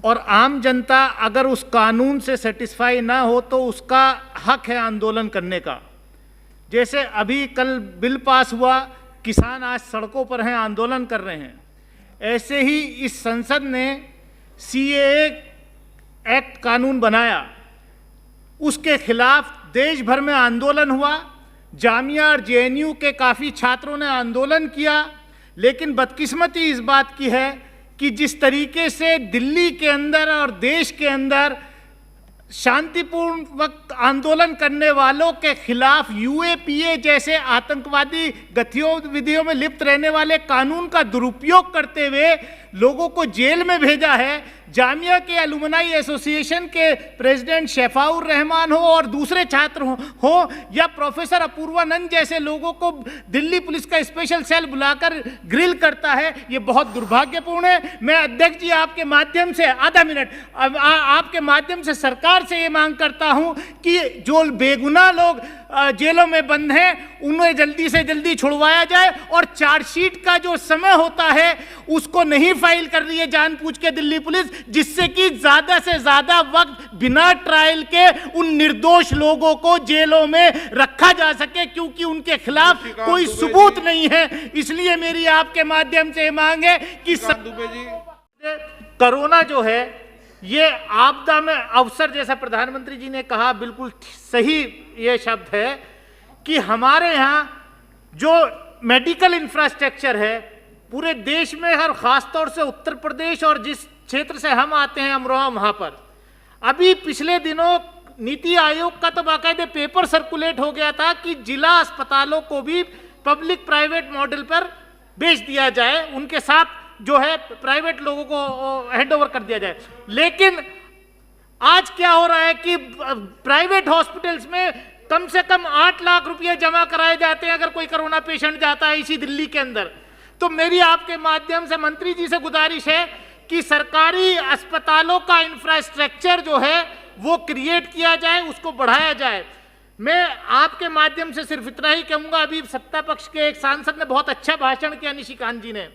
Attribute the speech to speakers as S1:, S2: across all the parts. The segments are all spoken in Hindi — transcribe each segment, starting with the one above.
S1: और आम जनता अगर उस कानून से सेटिस्फाई ना हो तो उसका हक है आंदोलन करने का। जैसे अभी कल बिल पास हुआ, किसान आज सड़कों पर हैं, आंदोलन कर रहे हैं, ऐसे ही इस संसद ने CAA एक्ट कानून बनाया, उसके खिलाफ देश भर में आंदोलन हुआ। जामिया और JNU के काफ़ी छात्रों ने आंदोलन किया, लेकिन बदकिस्मती इस बात की है कि जिस तरीके से दिल्ली के अंदर और देश के अंदर शांतिपूर्वक आंदोलन करने वालों के खिलाफ UAPA जैसे आतंकवादी गतिविधियों में लिप्त रहने वाले कानून का दुरुपयोग करते हुए लोगों को जेल में भेजा है। जामिया के अलुमनाई एसोसिएशन के प्रेसिडेंट शेफाउर रहमान हो और दूसरे छात्र हो या प्रोफेसर अपूर्वानंद जैसे लोगों को दिल्ली पुलिस का स्पेशल सेल बुलाकर ग्रिल करता है, ये बहुत दुर्भाग्यपूर्ण है। मैं अध्यक्ष जी आपके माध्यम से आधा मिनट आपके माध्यम से सरकार से ये मांग करता हूं कि जो बेगुनाह लोग जेलों में बंद हैं उन्हें जल्दी से जल्दी छुड़वाया जाए, और चार्जशीट का जो समय होता है उसको नहीं फाइल कर रही है जानबूझ के दिल्ली पुलिस, जिससे कि ज्यादा से ज्यादा वक्त बिना ट्रायल के उन निर्दोष लोगों को जेलों में रखा जा सके, क्योंकि उनके खिलाफ कोई सबूत नहीं है। इसलिए मेरी आपके माध्यम से मांग है कि कोरोना जो है ये आपदा में अवसर, जैसा प्रधानमंत्री जी ने कहा, बिल्कुल सही ये शब्द है कि हमारे यहाँ जो मेडिकल इंफ्रास्ट्रक्चर है पूरे देश में, हर खासतौर से उत्तर प्रदेश और जिस क्षेत्र से हम आते हैं अमरोहा, वहाँ पर अभी पिछले दिनों नीति आयोग का तो बाकायदे पेपर सर्कुलेट हो गया था कि जिला अस्पतालों को भी पब्लिक प्राइवेट मॉडल पर बेच दिया जाए, उनके साथ जो है प्राइवेट लोगों को हैंडओवर कर दिया जाए। लेकिन आज क्या हो रहा है कि प्राइवेट हॉस्पिटल्स में कम से कम 8 लाख रुपए जमा कराए जाते हैं अगर कोई कोरोना पेशेंट जाता है इसी दिल्ली के अंदर। तो मेरी आपके माध्यम से मंत्री जी से गुजारिश है कि सरकारी अस्पतालों का इंफ्रास्ट्रक्चर जो है वो क्रिएट किया जाए, उसको बढ़ाया जाए। मैं आपके माध्यम से सिर्फ इतना ही कहूंगा, अभी सत्ता पक्ष के एक सांसद ने बहुत अच्छा भाषण किया, निशिकांत जी ने,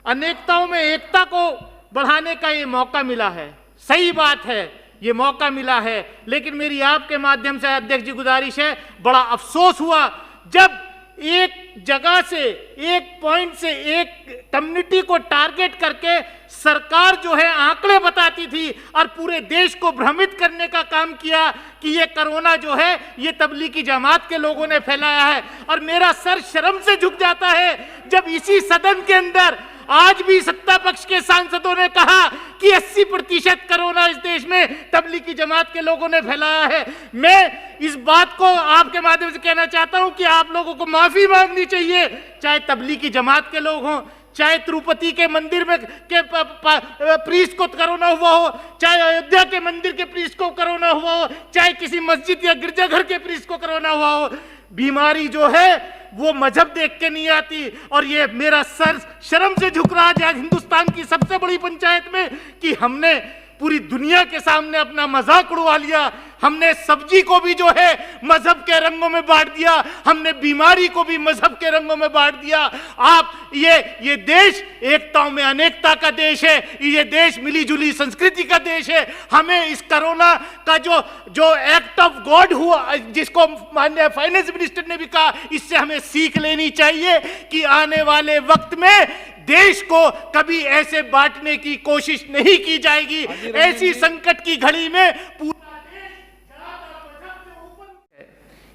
S1: अनेकताओं में एकता को बढ़ाने का ये मौका मिला है, सही बात है, ये मौका मिला है। लेकिन मेरी आपके माध्यम से अध्यक्ष जी गुजारिश है, बड़ा अफसोस हुआ जब एक जगह से, एक पॉइंट से, एक कम्युनिटी को टारगेट करके सरकार जो है आंकड़े बताती थी और पूरे देश को भ्रमित करने का काम किया कि ये कोरोना जो है ये तबलीगी जमात के लोगों ने फैलाया है। और मेरा सर शर्म से झुक जाता है जब इसी सदन के अंदर आज भी सत्ता पक्ष के सांसदों ने कहा कि 80% कोरोना इस देश में तबलीगी जमात के लोगों ने फैलाया है। मैं इस बात को आपके माध्यम से कहना चाहता हूं कि आप लोगों को माफी मांगनी चाहिए, चाहे तबलीगी जमात के लोग हों, चाहे तिरुपति के मंदिर में के प्रीस्ट को कोरोना हुआ हो, चाहे अयोध्या के मंदिर के प्रीस्ट को कोरोना हुआ हो, चाहे किसी मस्जिद या गिरजाघर के प्रीस्ट को कोरोना हुआ हो। बीमारी जो है वो मजहब देख के नहीं आती। और ये मेरा सर शर्म से झुक रहा है हिंदुस्तान की सबसे बड़ी पंचायत में कि हमने पूरी दुनिया के सामने अपना मजाक उड़वा लिया। हमने सब्जी को भी जो है मजहब के रंगों में बांट दिया, हमने बीमारी को भी मजहब के रंगों में बांट दिया। आप ये देश एकताओं में अनेकता का देश है, ये देश मिली जुली संस्कृति का देश है। हमें इस कोरोना का जो एक्ट ऑफ गॉड हुआ, जिसको माननीय फाइनेंस मिनिस्टर ने भी कहा, इससे हमें सीख लेनी चाहिए कि आने वाले वक्त में देश को कभी ऐसे बांटने की कोशिश नहीं की जाएगी। ऐसी संकट की घड़ी में पूरा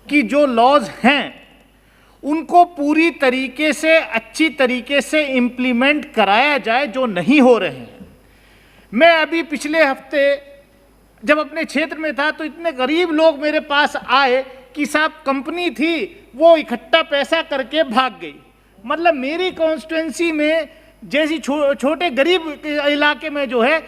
S1: कि जो लॉज हैं उनको पूरी तरीके से, अच्छी तरीके से इंप्लीमेंट कराया जाए, जो नहीं हो रहे हैं। मैं अभी पिछले हफ्ते जब अपने क्षेत्र में था तो इतने गरीब लोग मेरे पास आए कि साहब कंपनी थी वो इकट्ठा पैसा करके भाग गई। मतलब मेरी कॉन्स्टिट्यूंसी में जैसी छोटे गरीब इलाके में जो है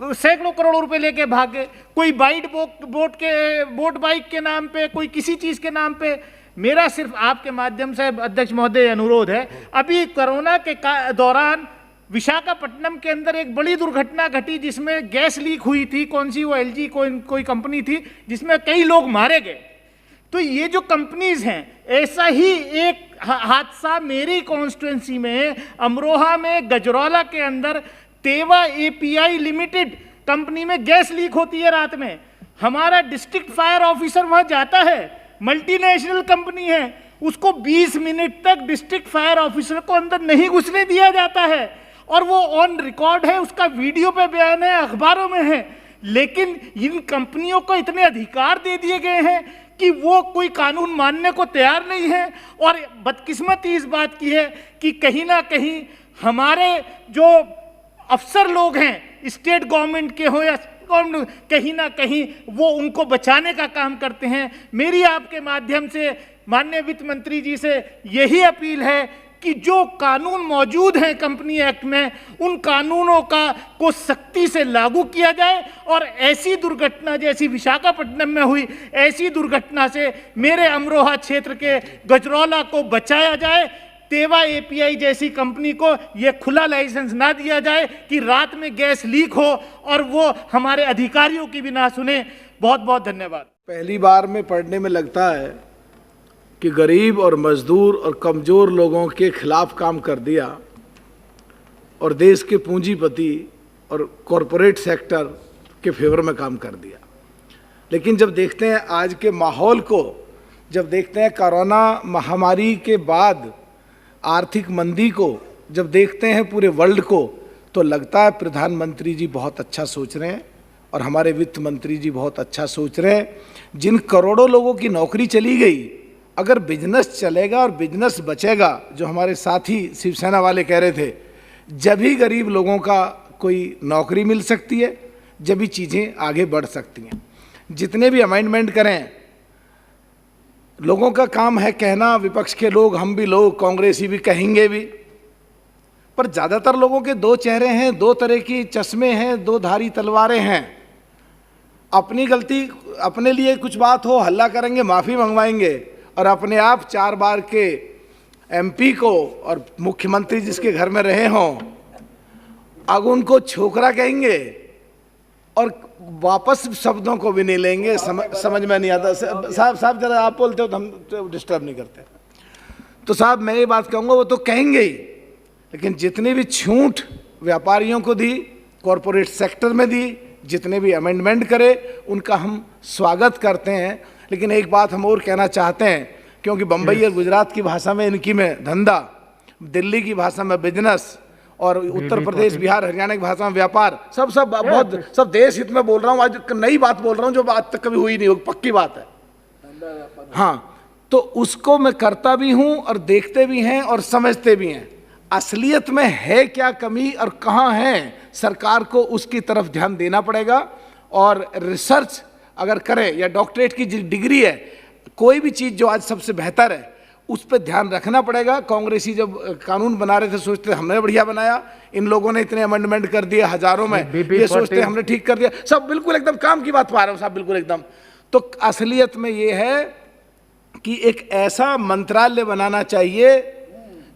S1: सैकड़ों करोड़ रुपए लेके भागे, कोई बोट बाइक के नाम पे, कोई किसी चीज के नाम पे। मेरा सिर्फ आपके माध्यम से अध्यक्ष महोदय अनुरोध है, अभी कोरोना के दौरान विशाखापट्टनम के अंदर एक बड़ी दुर्घटना घटी जिसमें गैस लीक हुई थी, कौन सी वो LG कोई कंपनी थी, जिसमें कई लोग मारे गए। तो ये जो कंपनीज हैं, ऐसा ही एक हादसा मेरी कॉन्स्टिट्यूंसी में अमरोहा में गजरौला के अंदर तेवा API लिमिटेड कंपनी में गैस लीक होती है रात में, हमारा डिस्ट्रिक्ट फायर ऑफिसर वहां जाता है, मल्टीनेशनल कंपनी है, उसको 20 मिनट तक डिस्ट्रिक्ट फायर ऑफिसर को अंदर नहीं घुसने दिया जाता है, और वो ऑन रिकॉर्ड है, उसका वीडियो पे बयान है, अखबारों में है। लेकिन इन कंपनियों को इतने अधिकार दे दिए गए हैं कि वो कोई कानून मानने को तैयार नहीं है। और बदकिस्मती इस बात की है कि कहीं ना कहीं हमारे जो अफसर लोग हैं, स्टेट गवर्नमेंट के हो या कहीं ना कहीं वो उनको बचाने का काम करते हैं। मेरी आपके माध्यम से माननीय वित्त मंत्री जी से यही अपील है कि जो कानून मौजूद हैं कंपनी एक्ट में, उन कानूनों को सख्ती से लागू किया जाए और ऐसी दुर्घटना जैसी विशाखापट्टनम में हुई, ऐसी दुर्घटना से मेरे अमरोहा क्षेत्र के गजरौला को बचाया जाए। तेवा एपीआई जैसी कंपनी को यह खुला लाइसेंस ना दिया जाए कि रात में गैस लीक हो और वो हमारे अधिकारियों की भी ना सुने। बहुत बहुत धन्यवाद।
S2: पहली बार में पढ़ने में लगता है कि गरीब और मजदूर और कमज़ोर लोगों के खिलाफ काम कर दिया और देश के पूंजीपति और कॉरपोरेट सेक्टर के फेवर में काम कर दिया। लेकिन जब देखते हैं आज के माहौल को, जब देखते हैं कोरोना महामारी के बाद आर्थिक मंदी को, जब देखते हैं पूरे वर्ल्ड को, तो लगता है प्रधानमंत्री जी बहुत अच्छा सोच रहे हैं और हमारे वित्त मंत्री जी बहुत अच्छा सोच रहे हैं। जिन करोड़ों लोगों की नौकरी चली गई, अगर बिजनेस चलेगा और बिजनेस बचेगा, जो हमारे साथी शिवसेना वाले कह रहे थे, जब ही गरीब लोगों का कोई नौकरी मिल सकती है, जब ही चीज़ें आगे बढ़ सकती हैं। जितने भी अमेंडमेंट करें, लोगों का काम है कहना, विपक्ष के लोग, हम भी लोग, कांग्रेसी भी कहेंगे भी, पर ज़्यादातर लोगों के दो चेहरे हैं, दो तरह की चश्मे हैं, दो धारी तलवारें हैं। अपनी गलती, अपने लिए कुछ बात हो, हल्ला करेंगे, माफ़ी मंगवाएंगे, और अपने आप 4 बार के एमपी को और मुख्यमंत्री जिसके घर में रहे हों, अब उनको छोकरा कहेंगे और वापस शब्दों को भी नहीं लेंगे। समझ में नहीं आता। साहब जरा आप बोलते हो तो हम तो डिस्टर्ब नहीं करते। तो साहब मैं ये बात कहूँगा, वो तो कहेंगे ही, लेकिन जितनी भी छूट व्यापारियों को दी, कॉरपोरेट सेक्टर में दी, जितने भी अमेंडमेंट करे, उनका हम स्वागत करते हैं। लेकिन एक बात हम और कहना चाहते हैं, क्योंकि बम्बई और गुजरात की भाषा में इनकी में धंधा, दिल्ली की भाषा में बिजनेस, और उत्तर प्रदेश, बिहार, हरियाणा की भाषा में व्यापार, सब देश हित में बोल रहा हूँ। आज नई बात बोल रहा हूँ जो बात तक कभी हुई नहीं होगी, पक्की बात है। हाँ, तो उसको मैं करता भी हूँ और देखते भी हैं और समझते भी हैं। असलियत में है क्या कमी और कहाँ है, सरकार को उसकी तरफ ध्यान देना पड़ेगा। और रिसर्च अगर करे, या डॉक्टरेट की डिग्री है, कोई भी चीज़ जो आज सबसे बेहतर है, उस पर ध्यान रखना पड़ेगा। कांग्रेसी जब कानून बना रहे थे सोचते हमने बढ़िया बनाया, इन लोगों ने इतने अमेंडमेंट कर दिए हजारों में, ये सोचते हमने ठीक कर दिया। सब बिल्कुल एकदम काम की बात पा रहे हो साहब, बिल्कुल एकदम। तो असलियत में ये है कि एक ऐसा मंत्रालय बनाना चाहिए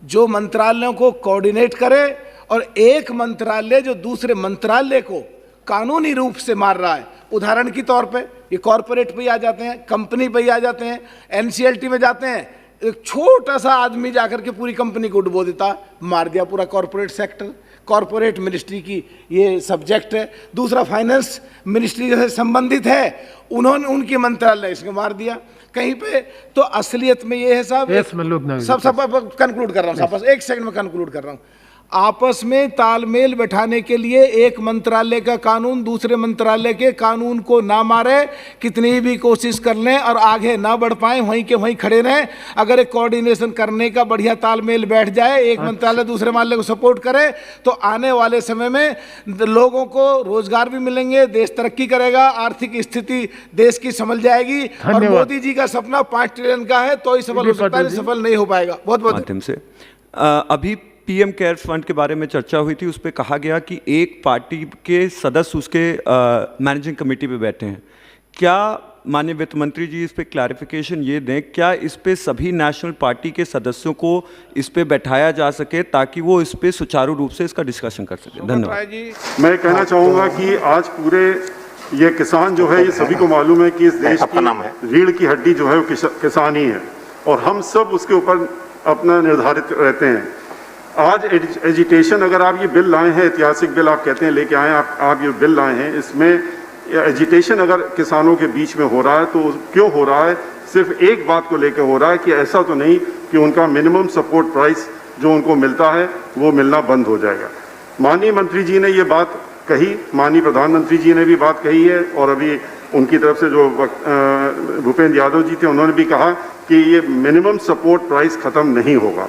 S2: जो मंत्रालयों को कोऑर्डिनेट करे, और एक मंत्रालय जो दूसरे मंत्रालय को कानूनी रूप से मार रहा है। उदाहरण के तौर पे ये कॉरपोरेट पे ही आ जाते हैं, कंपनी पे ही आ जाते हैं, एनसीएलटी में जाते हैं, एक छोटा सा आदमी जाकर के पूरी कंपनी को डुबो देता, मार दिया पूरा कॉरपोरेट सेक्टर। कॉरपोरेट मिनिस्ट्री की ये सब्जेक्ट है। दूसरा फाइनेंस मिनिस्ट्री से संबंधित है, उन्होंने उनकी मंत्रालय इसको मार दिया कहीं पे। तो असलियत में ये है साहब, सब कंक्लूड कर रहा हूँ साहब, बस 1 सेकंड में कंक्लूड कर रहा हूँ। आपस में तालमेल बैठाने के लिए एक मंत्रालय का कानून दूसरे मंत्रालय के कानून को ना मारे, कितनी भी कोशिश कर लें और आगे ना बढ़ पाए, वहीं के वहीं खड़े रहें। अगर एक कोऑर्डिनेशन करने का बढ़िया तालमेल बैठ जाए, एक मंत्रालय दूसरे मंत्रालय को सपोर्ट करे, तो आने वाले समय में लोगों को रोजगार भी मिलेंगे, देश तरक्की करेगा, आर्थिक स्थिति देश की संभल जाएगी। और मोदी जी का सपना 5 ट्रिलियन का है, तो ही सफल हो सकता है, सफल नहीं हो पाएगा। बहुत बहुत
S3: माध्यम से अभी पीएम केयर्स फंड के बारे में चर्चा हुई थी, उस पर कहा गया कि एक पार्टी के सदस्य उसके मैनेजिंग कमेटी पे बैठे हैं। क्या माननीय वित्त मंत्री जी इस पे क्लैरिफिकेशन ये दें, क्या इस पे सभी नेशनल पार्टी के सदस्यों को इस पे बैठाया जा सके ताकि वो इस पे सुचारू रूप से इसका डिस्कशन कर सके? धन्यवाद।
S4: मैं कहना चाहूँगा कि आज पूरे ये किसान जो है, ये सभी को मालूम है कि इस देश की रीढ़ की हड्डी जो है वो किसान ही है, और हम सब उसके ऊपर अपना निर्धारित रहते हैं। आज एजिटेशन, अगर आप ये बिल लाए हैं, ऐतिहासिक बिल आप कहते हैं लेके आए, आप ये बिल लाए हैं, इसमें एजिटेशन अगर किसानों के बीच में हो रहा है तो क्यों हो रहा है? सिर्फ एक बात को लेकर हो रहा है कि ऐसा तो नहीं कि उनका मिनिमम सपोर्ट प्राइस जो उनको मिलता है वो मिलना बंद हो जाएगा। माननीय मंत्री जी ने ये बात कही, माननीय प्रधानमंत्री जी ने भी बात कही है, और अभी उनकी तरफ से जो भूपेंद्र यादव जी थे उन्होंने भी कहा कि ये मिनिमम सपोर्ट प्राइस ख़त्म नहीं होगा।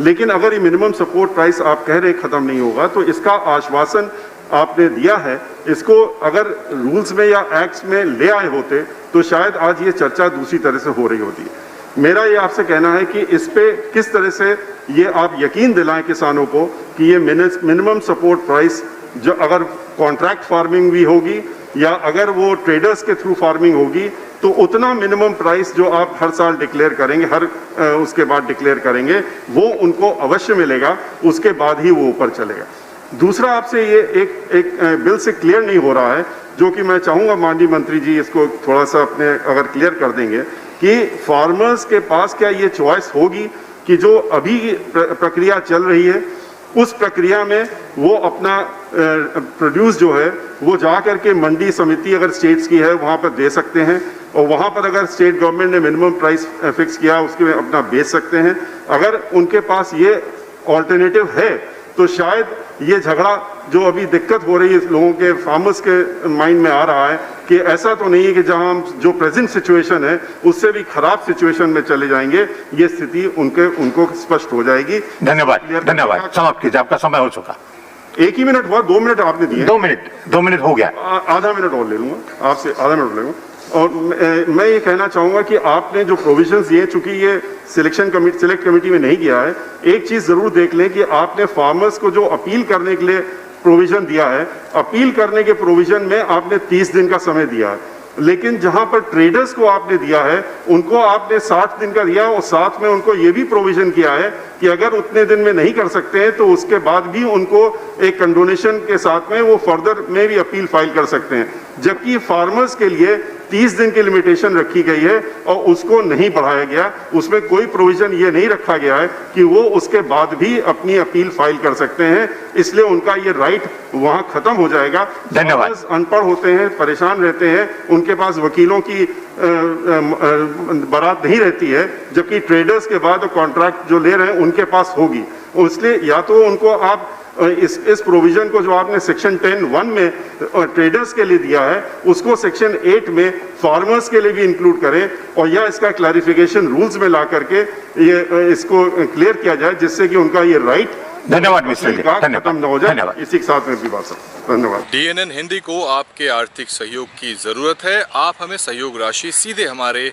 S4: लेकिन अगर ये मिनिमम सपोर्ट प्राइस आप कह रहे ख़त्म नहीं होगा तो इसका आश्वासन आपने दिया है, इसको अगर रूल्स में या एक्ट्स में ले आए होते तो शायद आज ये चर्चा दूसरी तरह से हो रही होती। मेरा ये आपसे कहना है कि इस पे किस तरह से ये आप यकीन दिलाएं किसानों को कि ये मिनिमम सपोर्ट प्राइस जो अगर कॉन्ट्रैक्ट फार्मिंग भी होगी या अगर वो ट्रेडर्स के थ्रू फार्मिंग होगी तो उतना मिनिमम प्राइस जो आप हर साल डिक्लेयर करेंगे, उसके बाद डिक्लेयर करेंगे, वो उनको अवश्य मिलेगा, उसके बाद ही वो ऊपर चलेगा। दूसरा, आपसे ये एक बिल से क्लियर नहीं हो रहा है, जो कि मैं चाहूँगा माननीय मंत्री जी इसको थोड़ा सा अपने अगर क्लियर कर देंगे कि फार्मर्स के पास क्या ये चॉइस होगी कि जो अभी प्रक्रिया चल रही है उस प्रक्रिया में वो अपना प्रोड्यूस जो है वो जा करके मंडी समिति अगर स्टेट्स की है वहाँ पर दे सकते हैं, और वहाँ पर अगर स्टेट गवर्नमेंट ने मिनिमम प्राइस फिक्स किया उसके में अपना बेच सकते हैं। अगर उनके पास ये ऑल्टरनेटिव है तो शायद ये झगड़ा जो अभी दिक्कत हो रही है लोगों के, फार्मर्स के माइंड में आ रहा है कि ऐसा तो नहीं है कि जहां हम जो प्रेजेंट सिचुएशन है उससे भी खराब सिचुएशन में चले जाएंगे, ये स्थिति उनको स्पष्ट हो जाएगी।
S5: धन्यवाद, धन्यवाद। समाप्त कीजिए, आपका समय हो चुका।
S4: एक ही मिनट हुआ, 2 मिनट आपने दिए।
S5: 2 मिनट हो गया।
S4: आधा मिनट और ले लूंगा आपसे, आधा मिनट ले लूंगा। और मैं ये कहना चाहूँगा कि आपने जो प्रोविजंस दिए, चूंकि ये सिलेक्ट कमेटी में नहीं किया है, एक चीज़ ज़रूर देख लें कि आपने फार्मर्स को जो अपील करने के लिए प्रोविज़न दिया है, अपील करने के प्रोविज़न में आपने 30 दिन का समय दिया है, लेकिन जहां पर ट्रेडर्स को आपने दिया है उनको आपने 60 दिन का दिया, और साथ में उनको ये भी प्रोविज़न किया है कि अगर उतने दिन में नहीं कर सकते हैं तो उसके बाद भी उनको एक कंडोनेशन के साथ में वो फर्दर में भी अपील फाइल कर सकते हैं। जबकि फार्मर्स के लिए 30 दिन की लिमिटेशन रखी गई है और उसको नहीं बढ़ाया गया, उसमें कोई प्रोविजन ये नहीं रखा गया है कि वो उसके बाद भी अपनी अपील फाइल कर सकते हैं, इसलिए उनका ये राइट वहां खत्म हो जाएगा।
S5: धन्यवाद।
S4: अनपढ़ होते हैं, परेशान रहते हैं, उनके पास वकीलों की बारात नहीं रहती है, जबकि ट्रेडर्स के बाद कॉन्ट्रैक्ट जो ले रहे हैं उनके पास होगी। इसलिए या तो उनको आप इस प्रोविजन को जो आपने सेक्शन 10(1) में ट्रेडर्स के लिए दिया है उसको सेक्शन 8 में फार्मर्स के लिए भी इंक्लूड करें, और या इसका क्लैरिफिकेशन रूल्स में ला करके ये इसको क्लियर किया जाए जिससे कि उनका ये राइट
S5: धन्यवाद मिस्टर जी,
S4: खत्म न हो जाए।
S5: धन्यवाद।
S4: इसी के साथ में भी बात सकता। धन्यवाद।
S6: DNN हिंदी को आपके आर्थिक सहयोग की ज़रूरत है। आप हमें सहयोग राशि सीधे हमारे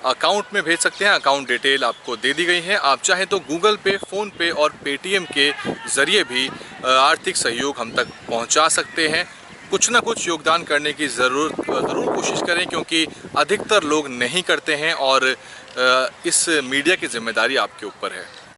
S6: अकाउंट में भेज सकते हैं। अकाउंट डिटेल आपको दे दी गई है। आप चाहें तो गूगल पे, फ़ोन पे और पेटीएम के ज़रिए भी आर्थिक सहयोग हम तक पहुंचा सकते हैं। कुछ ना कुछ योगदान करने की ज़रूर कोशिश करें, क्योंकि अधिकतर लोग नहीं करते हैं और इस मीडिया की जिम्मेदारी आपके ऊपर है।